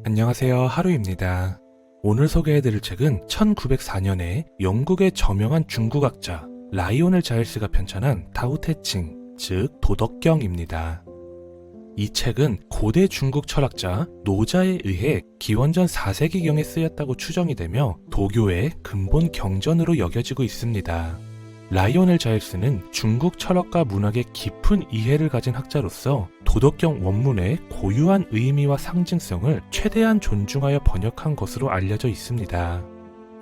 안녕하세요, 하루입니다. 오늘 소개해드릴 책은 1904년에 영국의 저명한 중국학자 라이오넬 자일스가 편찬한 다오테칭, 즉 도덕경입니다. 이 책은 고대 중국 철학자 노자에 의해 기원전 4세기경에 쓰였다고 추정이 되며 도교의 근본 경전으로 여겨지고 있습니다. 라이오넬 자일스는 중국 철학과 문학에 깊은 이해를 가진 학자로서 도덕경 원문의 고유한 의미와 상징성을 최대한 존중하여 번역한 것으로 알려져 있습니다.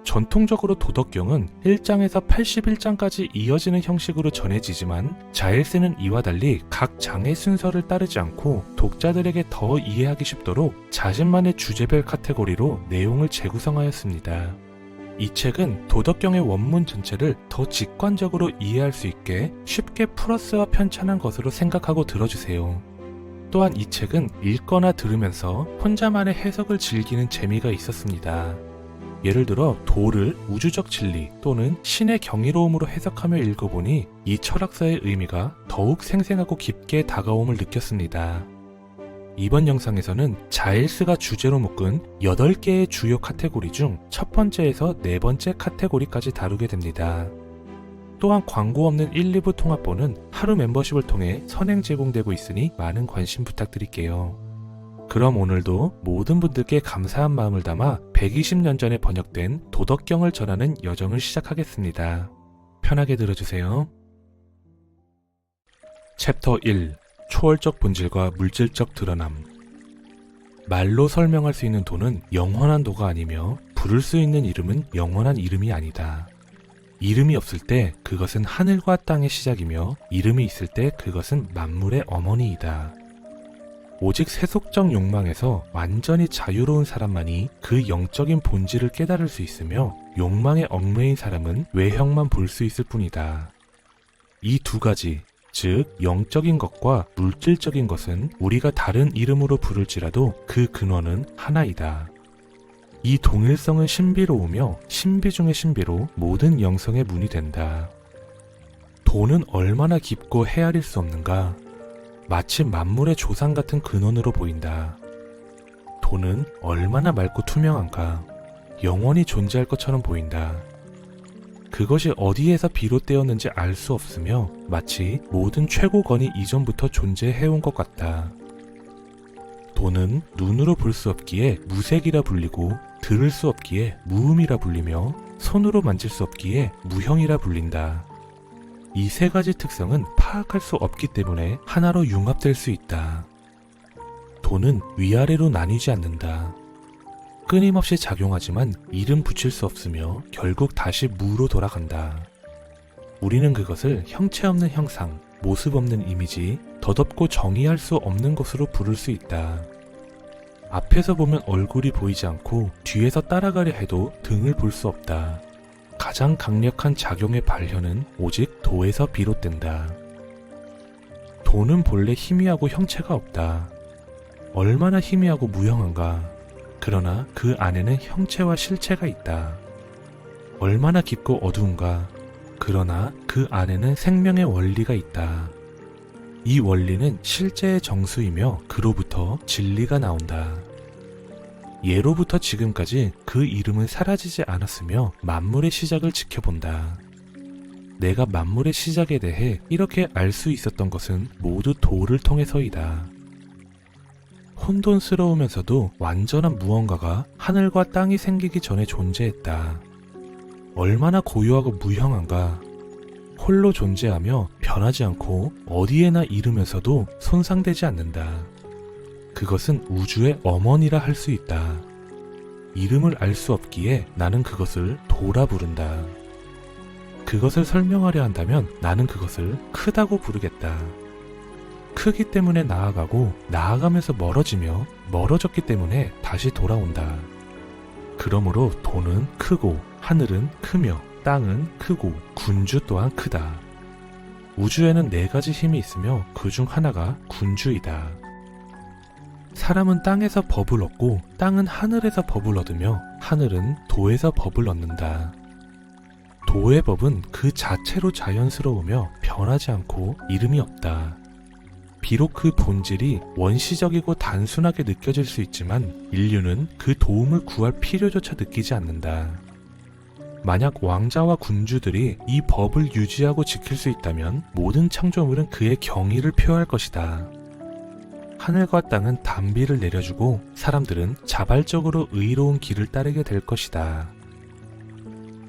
전통적으로 도덕경은 1장에서 81장까지 이어지는 형식으로 전해지지만 자일스는 이와 달리 각 장의 순서를 따르지 않고 독자들에게 더 이해하기 쉽도록 자신만의 주제별 카테고리로 내용을 재구성하였습니다. 이 책은 도덕경의 원문 전체를 더 직관적으로 이해할 수 있게 쉽게 플러스와 편찬한 것으로 생각하고 들어주세요. 또한 이 책은 읽거나 들으면서 혼자만의 해석을 즐기는 재미가 있었습니다. 예를 들어 도를 우주적 진리 또는 신의 경이로움으로 해석하며 읽어보니 이 철학서의 의미가 더욱 생생하고 깊게 다가옴을 느꼈습니다. 이번 영상에서는 자일스가 주제로 묶은 8개의 주요 카테고리 중 첫 번째에서 네 번째 카테고리까지 다루게 됩니다. 또한 광고 없는 1, 2부 통합본은 하루 멤버십을 통해 선행 제공되고 있으니 많은 관심 부탁드릴게요. 그럼 오늘도 모든 분들께 감사한 마음을 담아 120년 전에 번역된 도덕경을 전하는 여정을 시작하겠습니다. 편하게 들어주세요. 챕터 1. 초월적 본질과 물질적 드러남. 말로 설명할 수 있는 도는 영원한 도가 아니며 부를 수 있는 이름은 영원한 이름이 아니다. 이름이 없을 때 그것은 하늘과 땅의 시작이며 이름이 있을 때 그것은 만물의 어머니이다. 오직 세속적 욕망에서 완전히 자유로운 사람만이 그 영적인 본질을 깨달을 수 있으며 욕망에 얽매인 사람은 외형만 볼 수 있을 뿐이다. 이 두 가지, 즉 영적인 것과 물질적인 것은 우리가 다른 이름으로 부를지라도 그 근원은 하나이다. 이 동일성은 신비로우며 신비 중의 신비로 모든 영성의 문이 된다. 도는 얼마나 깊고 헤아릴 수 없는가. 마치 만물의 조상 같은 근원으로 보인다. 도는 얼마나 맑고 투명한가. 영원히 존재할 것처럼 보인다. 그것이 어디에서 비롯되었는지 알 수 없으며 마치 모든 최고건이 이전부터 존재해온 것 같다. 도는 눈으로 볼 수 없기에 무색이라 불리고 들을 수 없기에 무음이라 불리며 손으로 만질 수 없기에 무형이라 불린다. 이 세 가지 특성은 파악할 수 없기 때문에 하나로 융합될 수 있다. 도는 위아래로 나뉘지 않는다. 끊임없이 작용하지만 이름 붙일 수 없으며 결국 다시 무로 돌아간다. 우리는 그것을 형체 없는 형상, 모습 없는 이미지, 덧없고 정의할 수 없는 것으로 부를 수 있다. 앞에서 보면 얼굴이 보이지 않고 뒤에서 따라가려 해도 등을 볼 수 없다. 가장 강력한 작용의 발현은 오직 도에서 비롯된다. 도는 본래 희미하고 형체가 없다. 얼마나 희미하고 무형한가. 그러나 그 안에는 형체와 실체가 있다. 얼마나 깊고 어두운가. 그러나 그 안에는 생명의 원리가 있다. 이 원리는 실제의 정수이며 그로부터 진리가 나온다. 예로부터 지금까지 그 이름은 사라지지 않았으며 만물의 시작을 지켜본다. 내가 만물의 시작에 대해 이렇게 알 수 있었던 것은 모두 도를 통해서이다. 혼돈스러우면서도 완전한 무언가가 하늘과 땅이 생기기 전에 존재했다. 얼마나 고요하고 무형한가. 홀로 존재하며 변하지 않고 어디에나 이르면서도 손상되지 않는다. 그것은 우주의 어머니라 할 수 있다. 이름을 알 수 없기에 나는 그것을 도라 부른다. 그것을 설명하려 한다면 나는 그것을 크다고 부르겠다. 크기 때문에 나아가고 나아가면서 멀어지며 멀어졌기 때문에 다시 돌아온다. 그러므로 도는 크고 하늘은 크며 땅은 크고 군주 또한 크다. 우주에는 4가지 힘이 있으며 그 중 하나가 군주이다. 사람은 땅에서 법을 얻고 땅은 하늘에서 법을 얻으며 하늘은 도에서 법을 얻는다. 도의 법은 그 자체로 자연스러우며 변하지 않고 이름이 없다. 비록 그 본질이 원시적이고 단순하게 느껴질 수 있지만 인류는 그 도움을 구할 필요조차 느끼지 않는다. 만약 왕자와 군주들이 이 법을 유지하고 지킬 수 있다면 모든 창조물은 그의 경의를 표할 것이다. 하늘과 땅은 단비를 내려주고 사람들은 자발적으로 의로운 길을 따르게 될 것이다.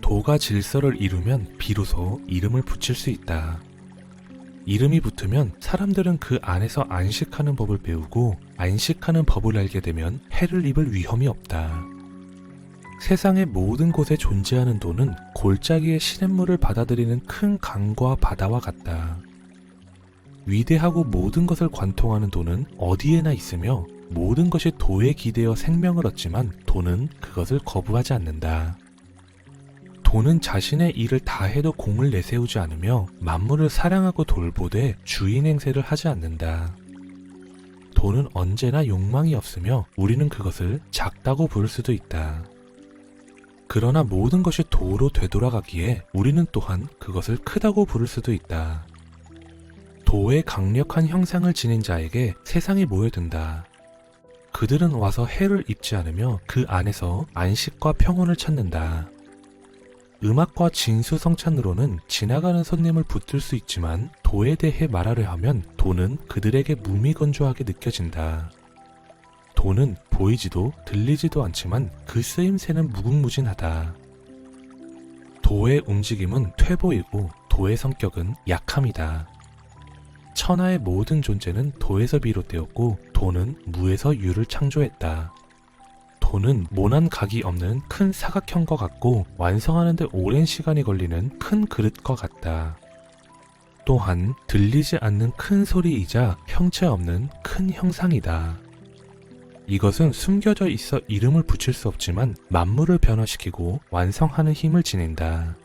도가 질서를 이루면 비로소 이름을 붙일 수 있다. 이름이 붙으면 사람들은 그 안에서 안식하는 법을 배우고 안식하는 법을 알게 되면 해를 입을 위험이 없다. 세상의 모든 곳에 존재하는 도는 골짜기의 시냇물을 받아들이는 큰 강과 바다와 같다. 위대하고 모든 것을 관통하는 도는 어디에나 있으며 모든 것이 도에 기대어 생명을 얻지만 도는 그것을 거부하지 않는다. 도는 자신의 일을 다해도 공을 내세우지 않으며 만물을 사랑하고 돌보되 주인 행세를 하지 않는다. 도는 언제나 욕망이 없으며 우리는 그것을 작다고 부를 수도 있다. 그러나 모든 것이 도로 되돌아가기에 우리는 또한 그것을 크다고 부를 수도 있다. 도의 강력한 형상을 지닌 자에게 세상이 모여든다. 그들은 와서 해를 입지 않으며 그 안에서 안식과 평온을 찾는다. 음악과 진수성찬으로는 지나가는 손님을 붙들 수 있지만 도에 대해 말하려 하면 도는 그들에게 무미건조하게 느껴진다. 도는 보이지도 들리지도 않지만 그 쓰임새는 무궁무진하다. 도의 움직임은 퇴보이고 도의 성격은 약함이다. 천하의 모든 존재는 도에서 비롯되었고 도는 무에서 유를 창조했다. 도는 모난 각이 없는 큰 사각형과 같고 완성하는 데 오랜 시간이 걸리는 큰 그릇과 같다. 또한 들리지 않는 큰 소리이자 형체 없는 큰 형상이다. 이것은 숨겨져 있어 이름을 붙일 수 없지만 만물을 변화시키고 완성하는 힘을 지닌다.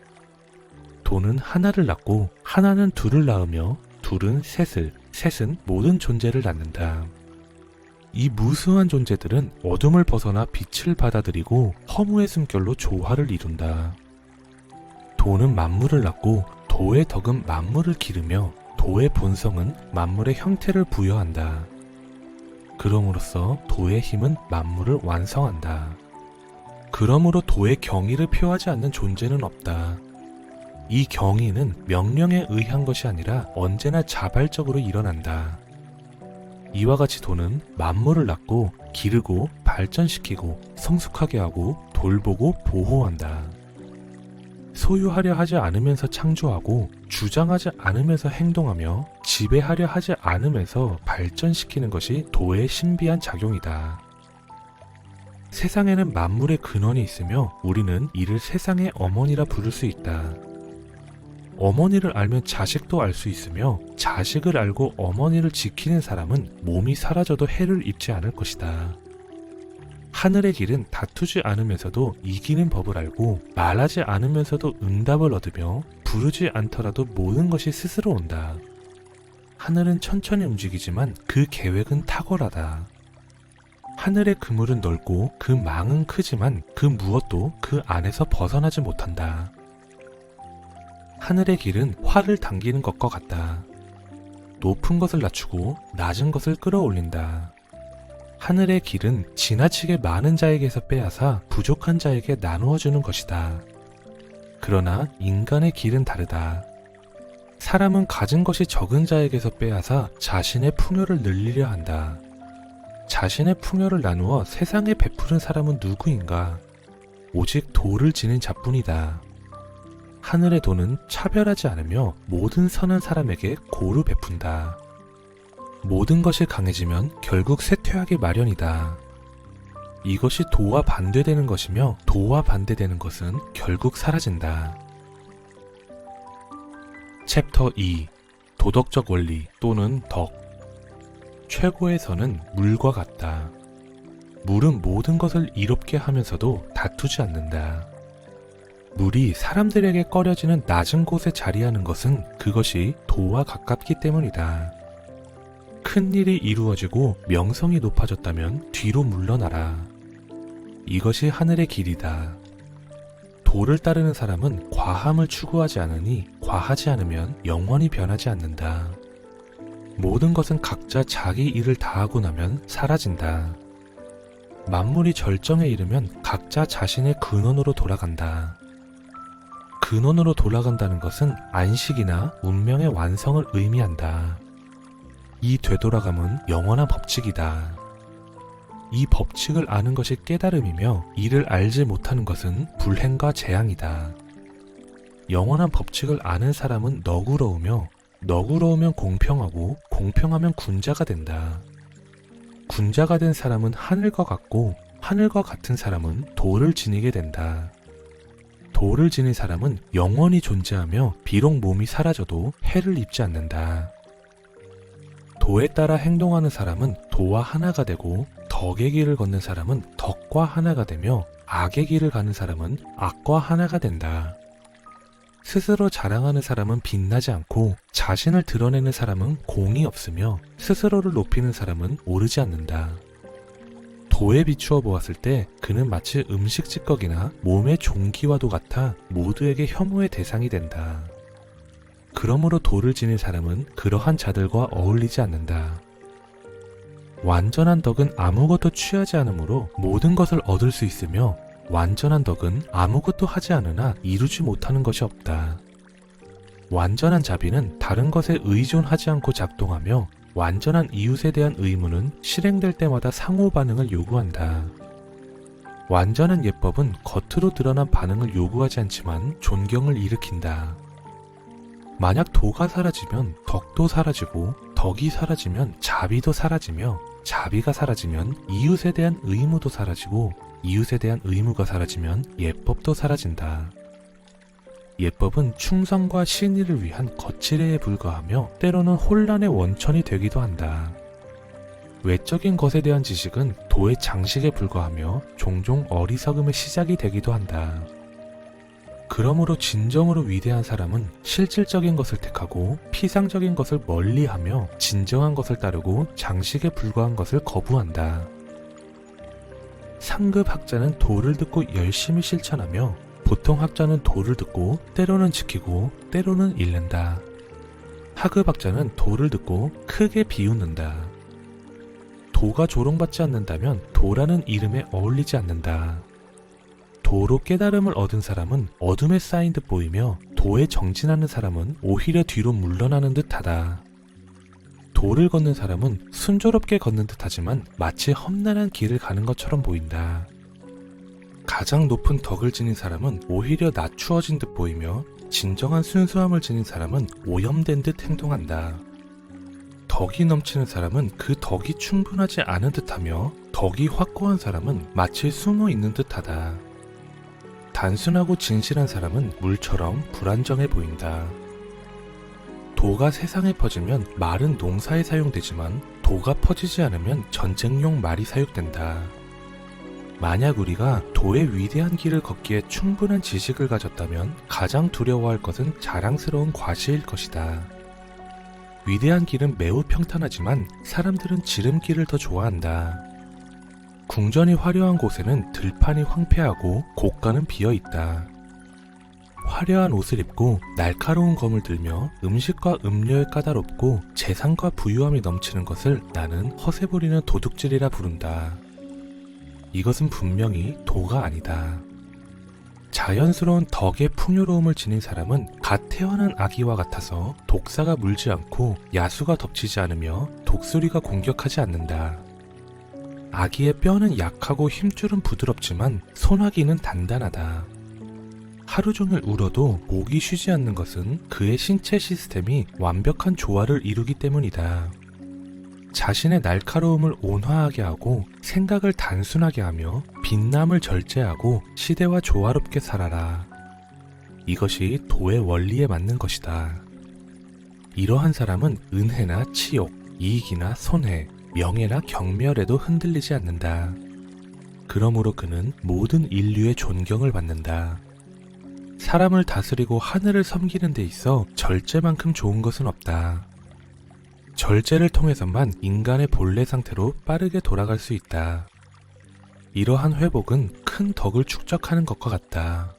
도는 하나를 낳고 하나는 둘을 낳으며 둘은 셋을, 셋은 모든 존재를 낳는다. 이 무수한 존재들은 어둠을 벗어나 빛을 받아들이고 허무의 숨결로 조화를 이룬다. 도는 만물을 낳고 도의 덕은 만물을 기르며 도의 본성은 만물의 형태를 부여한다. 그럼으로써 도의 힘은 만물을 완성한다. 그러므로 도의 경의를 표하지 않는 존재는 없다. 이 경의는 명령에 의한 것이 아니라 언제나 자발적으로 일어난다. 이와 같이 도는 만물을 낳고 기르고 발전시키고 성숙하게 하고 돌보고 보호한다. 소유하려 하지 않으면서 창조하고 주장하지 않으면서 행동하며 지배하려 하지 않으면서 발전시키는 것이 도의 신비한 작용이다. 세상에는 만물의 근원이 있으며 우리는 이를 세상의 어머니라 부를 수 있다. 어머니를 알면 자식도 알 수 있으며 자식을 알고 어머니를 지키는 사람은 몸이 사라져도 해를 입지 않을 것이다. 하늘의 길은 다투지 않으면서도 이기는 법을 알고 말하지 않으면서도 응답을 얻으며 부르지 않더라도 모든 것이 스스로 온다. 하늘은 천천히 움직이지만 그 계획은 탁월하다. 하늘의 그물은 넓고 그 망은 크지만 그 무엇도 그 안에서 벗어나지 못한다. 하늘의 길은 활을 당기는 것과 같다. 높은 것을 낮추고 낮은 것을 끌어올린다. 하늘의 길은 지나치게 많은 자에게서 빼앗아 부족한 자에게 나누어주는 것이다. 그러나 인간의 길은 다르다. 사람은 가진 것이 적은 자에게서 빼앗아 자신의 풍요를 늘리려 한다. 자신의 풍요를 나누어 세상에 베푸는 사람은 누구인가? 오직 도를 지닌 자뿐이다. 하늘의 도는 차별하지 않으며 모든 선한 사람에게 고루 베푼다. 모든 것이 강해지면 결국 쇠퇴하기 마련이다. 이것이 도와 반대되는 것이며 도와 반대되는 것은 결국 사라진다. 챕터 2. 도덕적 원리 또는 덕. 최고의 선은 물과 같다. 물은 모든 것을 이롭게 하면서도 다투지 않는다. 물이 사람들에게 꺼려지는 낮은 곳에 자리하는 것은 그것이 도와 가깝기 때문이다. 큰 일이 이루어지고 명성이 높아졌다면 뒤로 물러나라. 이것이 하늘의 길이다. 도를 따르는 사람은 과함을 추구하지 않으니 과하지 않으면 영원히 변하지 않는다. 모든 것은 각자 자기 일을 다하고 나면 사라진다. 만물이 절정에 이르면 각자 자신의 근원으로 돌아간다. 근원으로 돌아간다는 것은 안식이나 운명의 완성을 의미한다. 이 되돌아감은 영원한 법칙이다. 이 법칙을 아는 것이 깨달음이며 이를 알지 못하는 것은 불행과 재앙이다. 영원한 법칙을 아는 사람은 너그러우며 너그러우면 공평하고 공평하면 군자가 된다. 군자가 된 사람은 하늘과 같고 하늘과 같은 사람은 도를 지니게 된다. 도를 지닌 사람은 영원히 존재하며 비록 몸이 사라져도 해를 입지 않는다. 도에 따라 행동하는 사람은 도와 하나가 되고 덕의 길을 걷는 사람은 덕과 하나가 되며 악의 길을 가는 사람은 악과 하나가 된다. 스스로 자랑하는 사람은 빛나지 않고 자신을 드러내는 사람은 공이 없으며 스스로를 높이는 사람은 오르지 않는다. 도에 비추어 보았을 때 그는 마치 음식 찌꺼기나 몸의 종기와도 같아 모두에게 혐오의 대상이 된다. 그러므로 도를 지닌 사람은 그러한 자들과 어울리지 않는다. 완전한 덕은 아무것도 취하지 않으므로 모든 것을 얻을 수 있으며 완전한 덕은 아무것도 하지 않으나 이루지 못하는 것이 없다. 완전한 자비는 다른 것에 의존하지 않고 작동하며 완전한 이웃에 대한 의무는 실행될 때마다 상호 반응을 요구한다. 완전한 예법은 겉으로 드러난 반응을 요구하지 않지만 존경을 일으킨다. 만약 도가 사라지면 덕도 사라지고 덕이 사라지면 자비도 사라지며 자비가 사라지면 이웃에 대한 의무도 사라지고 이웃에 대한 의무가 사라지면 예법도 사라진다. 예법은 충성과 신의를 위한 거칠애에 불과하며 때로는 혼란의 원천이 되기도 한다. 외적인 것에 대한 지식은 도의 장식에 불과하며 종종 어리석음의 시작이 되기도 한다. 그러므로 진정으로 위대한 사람은 실질적인 것을 택하고 피상적인 것을 멀리하며 진정한 것을 따르고 장식에 불과한 것을 거부한다. 상급 학자는 도를 듣고 열심히 실천하며 보통 학자는 도를 듣고 때로는 지키고 때로는 잃는다. 하급 학자는 도를 듣고 크게 비웃는다. 도가 조롱받지 않는다면 도라는 이름에 어울리지 않는다. 도로 깨달음을 얻은 사람은 어둠에 쌓인 듯 보이며 도에 정진하는 사람은 오히려 뒤로 물러나는 듯하다. 도를 걷는 사람은 순조롭게 걷는 듯하지만 마치 험난한 길을 가는 것처럼 보인다. 가장 높은 덕을 지닌 사람은 오히려 낮추어진 듯 보이며 진정한 순수함을 지닌 사람은 오염된 듯 행동한다. 덕이 넘치는 사람은 그 덕이 충분하지 않은 듯하며 덕이 확고한 사람은 마치 숨어 있는 듯하다. 단순하고 진실한 사람은 물처럼 불안정해 보인다. 도가 세상에 퍼지면 말은 농사에 사용되지만 도가 퍼지지 않으면 전쟁용 말이 사육된다. 만약 우리가 도의 위대한 길을 걷기에 충분한 지식을 가졌다면 가장 두려워할 것은 자랑스러운 과시일 것이다. 위대한 길은 매우 평탄하지만 사람들은 지름길을 더 좋아한다. 궁전이 화려한 곳에는 들판이 황폐하고 곳간은 비어있다. 화려한 옷을 입고 날카로운 검을 들며 음식과 음료에 까다롭고 재산과 부유함이 넘치는 것을 나는 허세 부리는 도둑질이라 부른다. 이것은 분명히 도가 아니다. 자연스러운 덕의 풍요로움을 지닌 사람은 갓 태어난 아기와 같아서 독사가 물지 않고 야수가 덮치지 않으며 독수리가 공격하지 않는다. 아기의 뼈는 약하고 힘줄은 부드럽지만 소나기는 단단하다. 하루 종일 울어도 목이 쉬지 않는 것은 그의 신체 시스템이 완벽한 조화를 이루기 때문이다. 자신의 날카로움을 온화하게 하고 생각을 단순하게 하며 빛남을 절제하고 시대와 조화롭게 살아라. 이것이 도의 원리에 맞는 것이다. 이러한 사람은 은혜나 치욕, 이익이나 손해, 명예나 경멸에도 흔들리지 않는다. 그러므로 그는 모든 인류의 존경을 받는다. 사람을 다스리고 하늘을 섬기는 데 있어 절제만큼 좋은 것은 없다. 절제를 통해서만 인간의 본래 상태로 빠르게 돌아갈 수 있다. 이러한 회복은 큰 덕을 축적하는 것과 같다.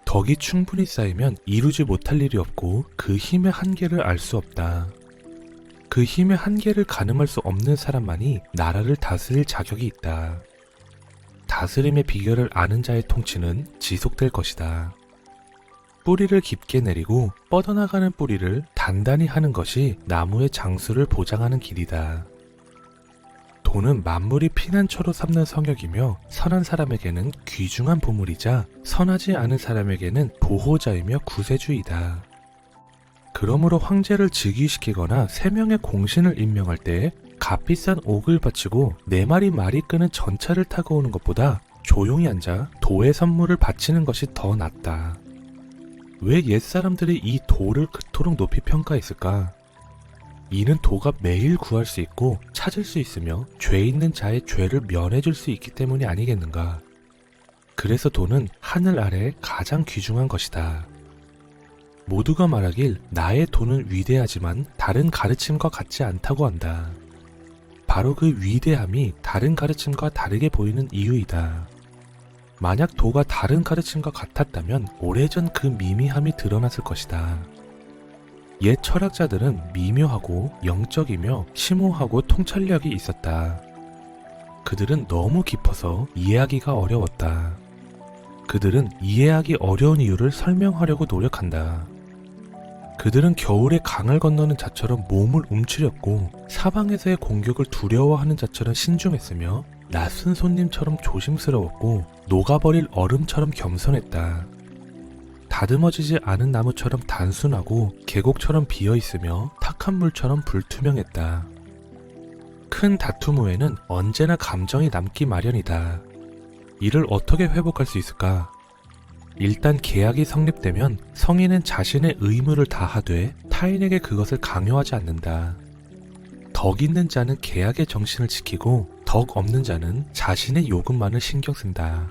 덕이 충분히 쌓이면 이루지 못할 일이 없고 그 힘의 한계를 알 수 없다. 그 힘의 한계를 가늠할 수 없는 사람만이 나라를 다스릴 자격이 있다. 다스림의 비결을 아는 자의 통치는 지속될 것이다. 뿌리를 깊게 내리고 뻗어나가는 뿌리를 단단히 하는 것이 나무의 장수를 보장하는 길이다. 돈은 만물이 피난처로 삼는 성역이며 선한 사람에게는 귀중한 보물이자 선하지 않은 사람에게는 보호자이며 구세주이다. 그러므로 황제를 즉위시키거나 3명의 공신을 임명할 때 값비싼 옥을 바치고 4마리 말이 끄는 전차를 타고 오는 것보다 조용히 앉아 도의 선물을 바치는 것이 더 낫다. 왜 옛사람들이 이 도를 그토록 높이 평가했을까? 이는 도가 매일 구할 수 있고 찾을 수 있으며 죄 있는 자의 죄를 면해줄 수 있기 때문이 아니겠는가? 그래서 도는 하늘 아래 가장 귀중한 것이다. 모두가 말하길 나의 도는 위대하지만 다른 가르침과 같지 않다고 한다. 바로 그 위대함이 다른 가르침과 다르게 보이는 이유이다. 만약 도가 다른 가르침과 같았다면 오래전 그 미미함이 드러났을 것이다. 옛 철학자들은 미묘하고 영적이며 심오하고 통찰력이 있었다. 그들은 너무 깊어서 이해하기가 어려웠다. 그들은 이해하기 어려운 이유를 설명하려고 노력한다. 그들은 겨울에 강을 건너는 자처럼 몸을 움츠렸고 사방에서의 공격을 두려워하는 자처럼 신중했으며 낯선 손님처럼 조심스러웠고 녹아버릴 얼음처럼 겸손했다. 다듬어지지 않은 나무처럼 단순하고 계곡처럼 비어있으며 탁한 물처럼 불투명했다. 큰 다툼 후에는 언제나 감정이 남기 마련이다. 이를 어떻게 회복할 수 있을까? 일단 계약이 성립되면 성인은 자신의 의무를 다하되 타인에게 그것을 강요하지 않는다. 덕 있는 자는 계약의 정신을 지키고 덕 없는 자는 자신의 요금만을 신경 쓴다.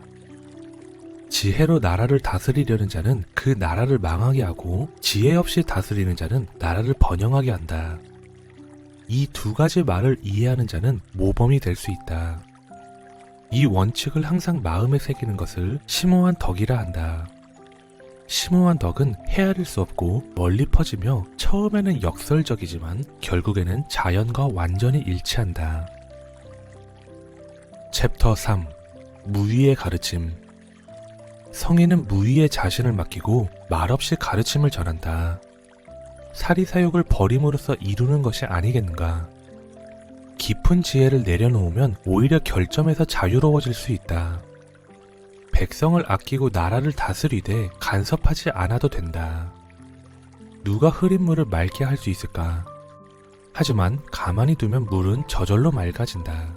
지혜로 나라를 다스리려는 자는 그 나라를 망하게 하고 지혜 없이 다스리는 자는 나라를 번영하게 한다. 이 2가지 말을 이해하는 자는 모범이 될 수 있다. 이 원칙을 항상 마음에 새기는 것을 심오한 덕이라 한다. 심오한 덕은 헤아릴 수 없고 멀리 퍼지며 처음에는 역설적이지만 결국에는 자연과 완전히 일치한다. 챕터 3. 무위의 가르침. 성인은 무위에 자신을 맡기고 말없이 가르침을 전한다. 사리사욕을 버림으로써 이루는 것이 아니겠는가? 깊은 지혜를 내려놓으면 오히려 결점에서 자유로워질 수 있다. 백성을 아끼고 나라를 다스리되 간섭하지 않아도 된다. 누가 흐린 물을 맑게 할 수 있을까? 하지만 가만히 두면 물은 저절로 맑아진다.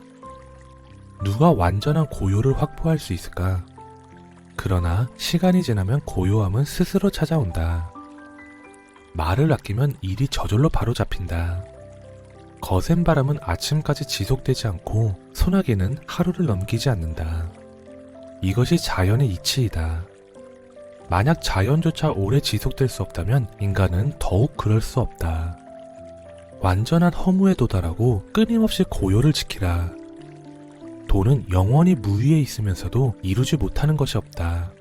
누가 완전한 고요를 확보할 수 있을까? 그러나 시간이 지나면 고요함은 스스로 찾아온다. 말을 아끼면 일이 저절로 바로 잡힌다. 거센 바람은 아침까지 지속되지 않고 소나기는 하루를 넘기지 않는다. 이것이 자연의 이치이다. 만약 자연조차 오래 지속될 수 없다면 인간은 더욱 그럴 수 없다. 완전한 허무에 도달하고 끊임없이 고요를 지키라. 도는 영원히 무위에 있으면서도 이루지 못하는 것이 없다.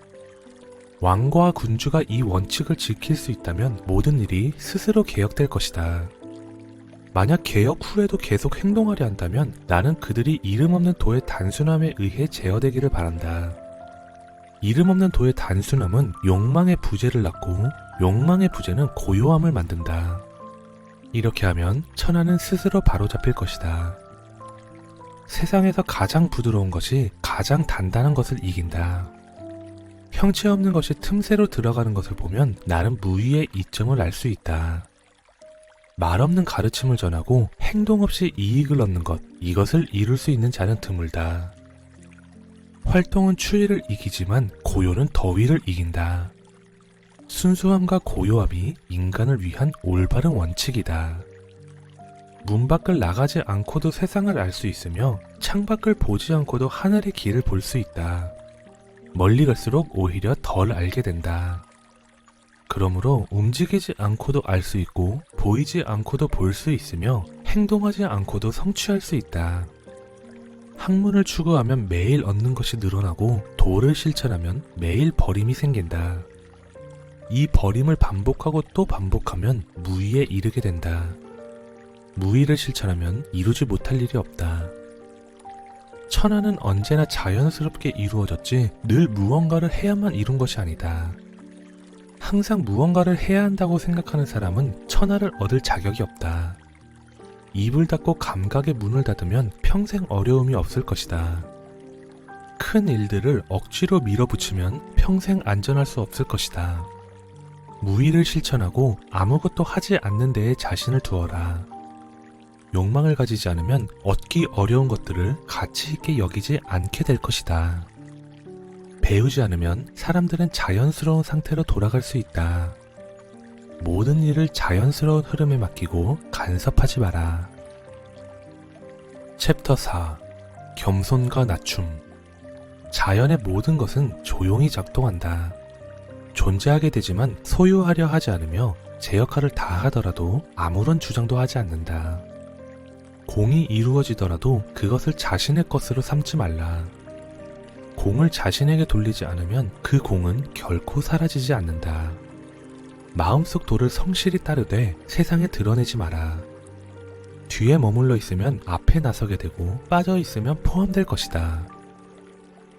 왕과 군주가 이 원칙을 지킬 수 있다면 모든 일이 스스로 개혁될 것이다. 만약 개혁 후에도 계속 행동하려 한다면 나는 그들이 이름 없는 도의 단순함에 의해 제어되기를 바란다. 이름 없는 도의 단순함은 욕망의 부재를 낳고 욕망의 부재는 고요함을 만든다. 이렇게 하면 천하는 스스로 바로잡힐 것이다. 세상에서 가장 부드러운 것이 가장 단단한 것을 이긴다. 형체 없는 것이 틈새로 들어가는 것을 보면 나는 무위의 이점을 알 수 있다. 말 없는 가르침을 전하고 행동 없이 이익을 얻는 것, 이것을 이룰 수 있는 자는 드물다. 활동은 추위를 이기지만 고요는 더위를 이긴다. 순수함과 고요함이 인간을 위한 올바른 원칙이다. 문 밖을 나가지 않고도 세상을 알 수 있으며 창밖을 보지 않고도 하늘의 길을 볼 수 있다. 멀리 갈수록 오히려 덜 알게 된다. 그러므로 움직이지 않고도 알 수 있고 보이지 않고도 볼 수 있으며 행동하지 않고도 성취할 수 있다. 학문을 추구하면 매일 얻는 것이 늘어나고 도를 실천하면 매일 버림이 생긴다. 이 버림을 반복하고 또 반복하면 무위에 이르게 된다. 무의를 실천하면 이루지 못할 일이 없다. 천하는 언제나 자연스럽게 이루어졌지 늘 무언가를 해야만 이룬 것이 아니다. 항상 무언가를 해야 한다고 생각하는 사람은 천하를 얻을 자격이 없다. 입을 닫고 감각의 문을 닫으면 평생 어려움이 없을 것이다. 큰 일들을 억지로 밀어붙이면 평생 안전할 수 없을 것이다. 무의를 실천하고 아무것도 하지 않는 데에 자신을 두어라. 욕망을 가지지 않으면 얻기 어려운 것들을 가치 있게 여기지 않게 될 것이다. 배우지 않으면 사람들은 자연스러운 상태로 돌아갈 수 있다. 모든 일을 자연스러운 흐름에 맡기고 간섭하지 마라. 챕터 4. 겸손과 낮춤. 자연의 모든 것은 조용히 작동한다. 존재하게 되지만 소유하려 하지 않으며 제 역할을 다 하더라도 아무런 주장도 하지 않는다. 공이 이루어지더라도 그것을 자신의 것으로 삼지 말라. 공을 자신에게 돌리지 않으면 그 공은 결코 사라지지 않는다. 마음속 도를 성실히 따르되 세상에 드러내지 마라. 뒤에 머물러 있으면 앞에 나서게 되고 빠져 있으면 포함될 것이다.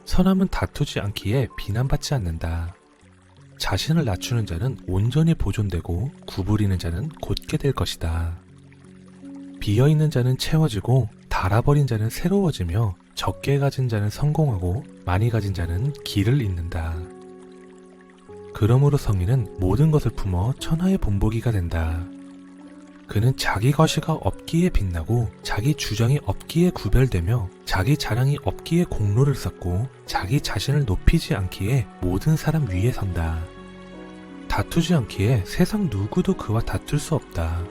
선함은 다투지 않기에 비난받지 않는다. 자신을 낮추는 자는 온전히 보존되고 구부리는 자는 곧게 될 것이다. 비어있는 자는 채워지고 닳아버린 자는 새로워지며 적게 가진 자는 성공하고 많이 가진 자는 길을 잇는다. 그러므로 성인은 모든 것을 품어 천하의 본보기가 된다. 그는 자기 과시가 없기에 빛나고 자기 주장이 없기에 구별되며 자기 자랑이 없기에 공로를 쌓고 자기 자신을 높이지 않기에 모든 사람 위에 선다. 다투지 않기에 세상 누구도 그와 다툴 수 없다.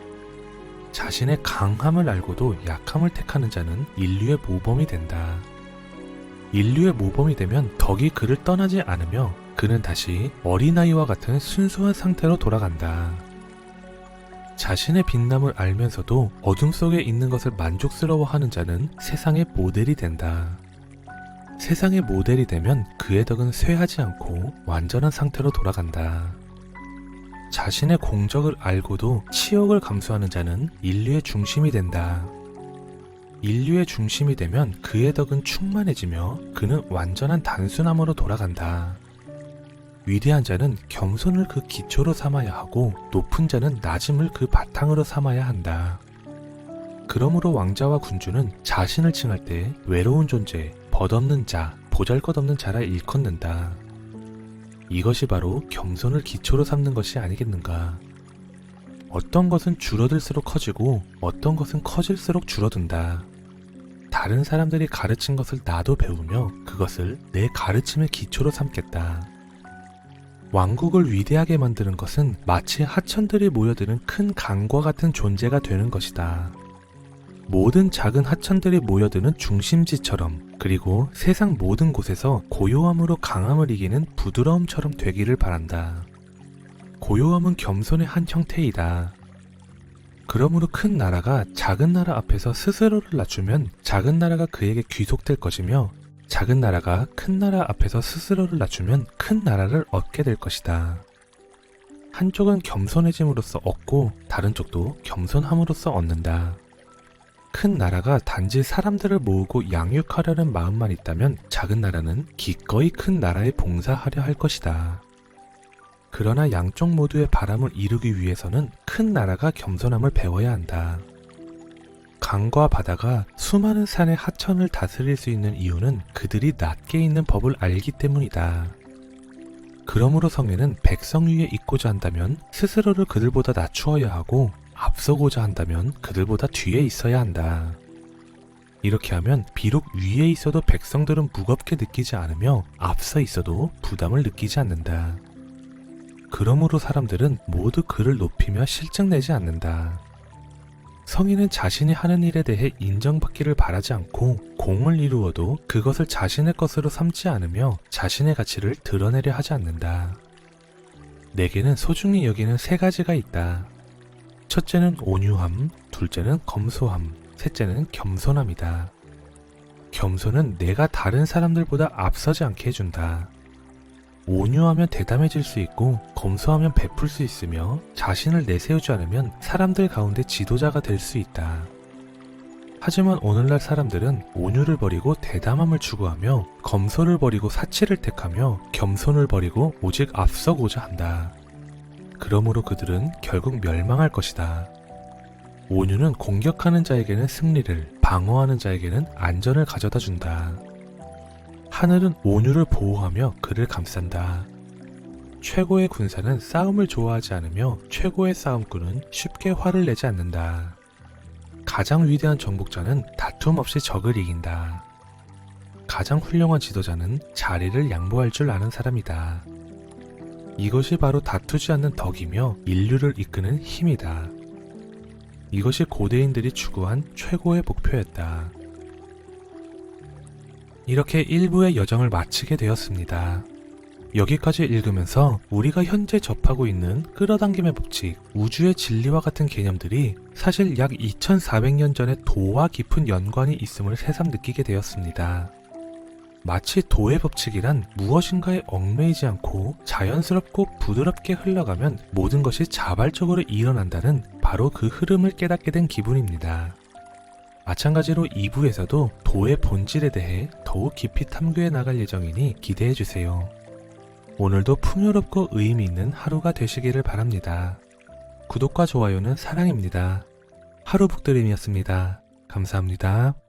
자신의 강함을 알고도 약함을 택하는 자는 인류의 모범이 된다. 인류의 모범이 되면 덕이 그를 떠나지 않으며 그는 다시 어린아이와 같은 순수한 상태로 돌아간다. 자신의 빛남을 알면서도 어둠 속에 있는 것을 만족스러워하는 자는 세상의 모델이 된다. 세상의 모델이 되면 그의 덕은 쇠하지 않고 완전한 상태로 돌아간다. 자신의 공적을 알고도 치욕을 감수하는 자는 인류의 중심이 된다. 인류의 중심이 되면 그의 덕은 충만해지며 그는 완전한 단순함으로 돌아간다. 위대한 자는 겸손을 그 기초로 삼아야 하고 높은 자는 낮음을 그 바탕으로 삼아야 한다. 그러므로 왕자와 군주는 자신을 칭할 때 외로운 존재, 벗없는 자, 보잘것없는 자라 일컫는다. 이것이 바로 겸손을 기초로 삼는 것이 아니겠는가. 어떤 것은 줄어들수록 커지고 어떤 것은 커질수록 줄어든다. 다른 사람들이 가르친 것을 나도 배우며 그것을 내 가르침의 기초로 삼겠다. 왕국을 위대하게 만드는 것은 마치 하천들이 모여드는 큰 강과 같은 존재가 되는 것이다. 모든 작은 하천들이 모여드는 중심지처럼, 그리고 세상 모든 곳에서 고요함으로 강함을 이기는 부드러움처럼 되기를 바란다. 고요함은 겸손의 한 형태이다. 그러므로 큰 나라가 작은 나라 앞에서 스스로를 낮추면 작은 나라가 그에게 귀속될 것이며, 작은 나라가 큰 나라 앞에서 스스로를 낮추면 큰 나라를 얻게 될 것이다. 한쪽은 겸손해짐으로써 얻고 다른 쪽도 겸손함으로써 얻는다. 큰 나라가 단지 사람들을 모으고 양육하려는 마음만 있다면 작은 나라는 기꺼이 큰 나라에 봉사하려 할 것이다. 그러나 양쪽 모두의 바람을 이루기 위해서는 큰 나라가 겸손함을 배워야 한다. 강과 바다가 수많은 산의 하천을 다스릴 수 있는 이유는 그들이 낮게 있는 법을 알기 때문이다. 그러므로 성에는 백성 위에 있고자 한다면 스스로를 그들보다 낮추어야 하고, 앞서고자 한다면 그들보다 뒤에 있어야 한다. 이렇게 하면 비록 위에 있어도 백성들은 무겁게 느끼지 않으며 앞서 있어도 부담을 느끼지 않는다. 그러므로 사람들은 모두 그를 높이며 실증내지 않는다. 성인은 자신이 하는 일에 대해 인정받기를 바라지 않고 공을 이루어도 그것을 자신의 것으로 삼지 않으며 자신의 가치를 드러내려 하지 않는다. 내게는 소중히 여기는 세 가지가 있다. 첫째는 온유함, 둘째는 검소함, 셋째는 겸손함이다. 겸손은 내가 다른 사람들보다 앞서지 않게 해준다. 온유하면 대담해질 수 있고 검소하면 베풀 수 있으며 자신을 내세우지 않으면 사람들 가운데 지도자가 될 수 있다. 하지만 오늘날 사람들은 온유를 버리고 대담함을 추구하며 검소를 버리고 사치를 택하며 겸손을 버리고 오직 앞서고자 한다. 그러므로 그들은 결국 멸망할 것이다. 온유는 공격하는 자에게는 승리를, 방어하는 자에게는 안전을 가져다 준다. 하늘은 온유를 보호하며 그를 감싼다. 최고의 군사는 싸움을 좋아하지 않으며 최고의 싸움꾼은 쉽게 화를 내지 않는다. 가장 위대한 정복자는 다툼 없이 적을 이긴다. 가장 훌륭한 지도자는 자리를 양보할 줄 아는 사람이다. 이것이 바로 다투지 않는 덕이며 인류를 이끄는 힘이다. 이것이 고대인들이 추구한 최고의 목표였다. 이렇게 1부의 여정을 마치게 되었습니다. 여기까지 읽으면서 우리가 현재 접하고 있는 끌어당김의 법칙, 우주의 진리와 같은 개념들이 사실 약 2400년 전에 도와 깊은 연관이 있음을 새삼 느끼게 되었습니다. 마치 도의 법칙이란 무엇인가에 얽매이지 않고 자연스럽고 부드럽게 흘러가면 모든 것이 자발적으로 일어난다는 바로 그 흐름을 깨닫게 된 기분입니다. 마찬가지로 2부에서도 도의 본질에 대해 더욱 깊이 탐구해 나갈 예정이니 기대해주세요. 오늘도 풍요롭고 의미 있는 하루가 되시기를 바랍니다. 구독과 좋아요는 사랑입니다. 하루 북드림이었습니다. 감사합니다.